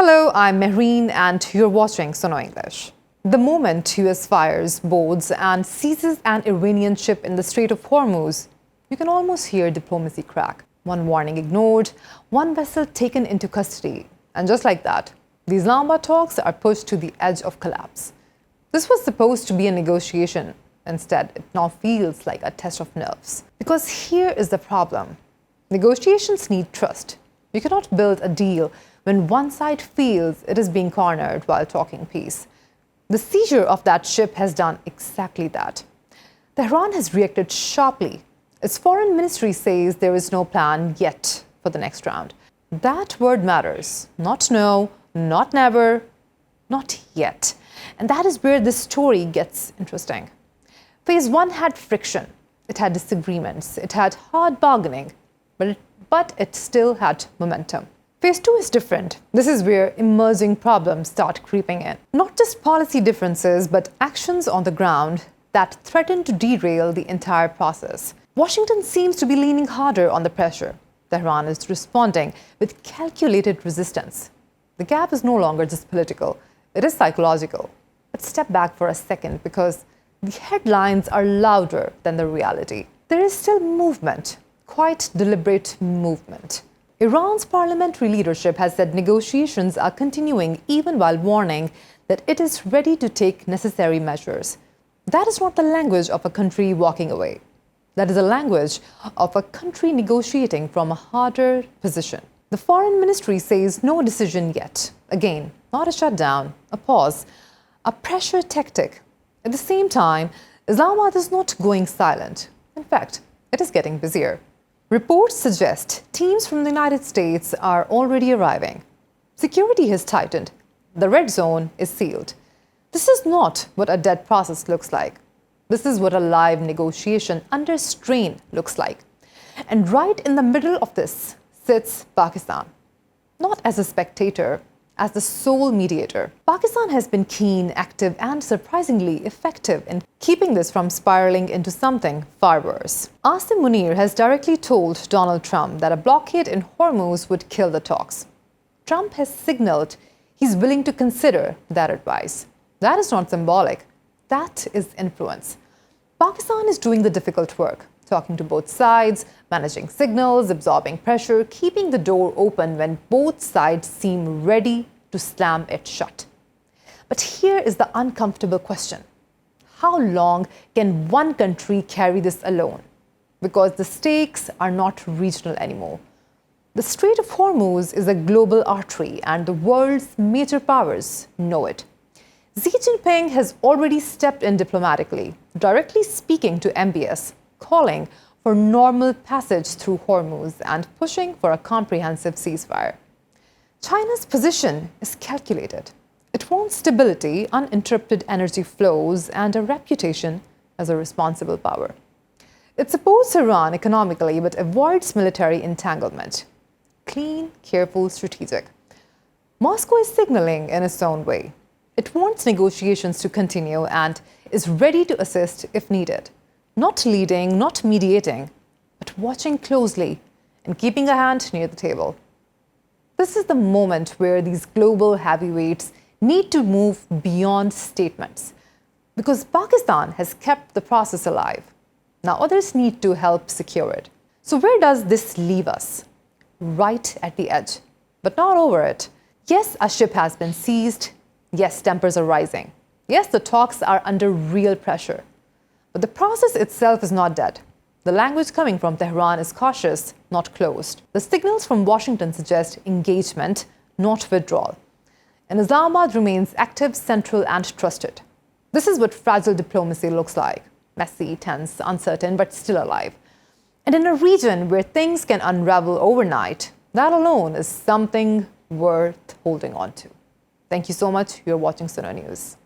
Hello, I'm Mehreen and you're watching Suno English. The moment US fires, boards and seizes an Iranian ship in the Strait of Hormuz, you can almost hear diplomacy crack. One warning ignored, one vessel taken into custody. And just like that, the Islamabad talks are pushed to the edge of collapse. This was supposed to be a negotiation. Instead, it now feels like a test of nerves. Because here is the problem. Negotiations need trust. You cannot build a deal when one side feels it is being cornered while talking peace. The seizure of that ship has done exactly that. Tehran has reacted sharply. Its foreign ministry says there is no plan yet for the next round. That word matters. Not no, not never, not yet. And that is where this story gets interesting. Phase 1 had friction. It had disagreements. It had hard bargaining. But it still had momentum. Phase 2 is different. This is where emerging problems start creeping in. Not just policy differences, but actions on the ground that threaten to derail the entire process. Washington seems to be leaning harder on the pressure. Tehran is responding with calculated resistance. The gap is no longer just political, it is psychological. But step back for a second because the headlines are louder than the reality. There is still movement, quite deliberate movement. Iran's parliamentary leadership has said negotiations are continuing even while warning that it is ready to take necessary measures. That is not the language of a country walking away. That is the language of a country negotiating from a harder position. The foreign ministry says no decision yet. Again, not a shutdown, a pause, a pressure tactic. At the same time, Islamabad is not going silent. In fact, it is getting busier. Reports suggest teams from the United States are already arriving. Security has tightened. The red zone is sealed. This is not what a dead process looks like. This is what a live negotiation under strain looks like. And right in the middle of this sits Pakistan. Not as a spectator, as the sole mediator. Pakistan has been keen, active, and surprisingly effective in keeping this from spiraling into something far worse. Asim Munir has directly told Donald Trump that a blockade in Hormuz would kill the talks. Trump has signaled he's willing to consider that advice. That is not symbolic. That is influence. Pakistan is doing the difficult work, talking to both sides, managing signals, absorbing pressure, keeping the door open when both sides seem ready to slam it shut. But here is the uncomfortable question. How long can one country carry this alone? Because the stakes are not regional anymore. The Strait of Hormuz is a global artery and the world's major powers know it. Xi Jinping has already stepped in diplomatically, directly speaking to MBS, calling for normal passage through Hormuz and pushing for a comprehensive ceasefire. China's position is calculated. It wants stability, uninterrupted energy flows, and a reputation as a responsible power. It supports Iran economically but avoids military entanglement. Clean, careful, strategic. Moscow is signaling in its own way. It wants negotiations to continue and is ready to assist if needed. Not leading, not mediating, but watching closely and keeping a hand near the table. This is the moment where these global heavyweights need to move beyond statements. Because Pakistan has kept the process alive. Now others need to help secure it. So where does this leave us? Right at the edge, but not over it. Yes, a ship has been seized. Yes, tempers are rising. Yes, the talks are under real pressure. But the process itself is not dead. The language coming from Tehran is cautious, not closed. The signals from Washington suggest engagement, not withdrawal. And Islamabad remains active, central, and trusted. This is what fragile diplomacy looks like. Messy, tense, uncertain, but still alive. And in a region where things can unravel overnight, that alone is something worth holding on to. Thank you so much. You're watching Suno News.